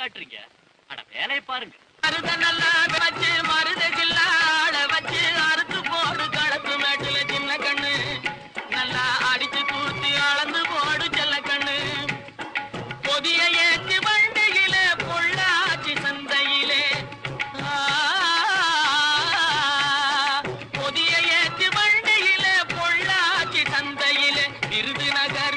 காட்டுறீங்க? அட வேலையை பாருங்க. மருத நல்லா வச்சு மருத கில்லாட வச்சு அறுத்து போடு களத்து மேட்டுல சின்ன கண்ணு நல்லா அடிச்சு தூத்தி அளந்து போடு செல்ல கண்ணு பொதிய ஏற்றி வண்டியில பொள்ளாச்சி சந்தையிலே பொதிய ஏற்றி வண்டியில பொள்ளாச்சி சந்தையிலே விருதுநகர்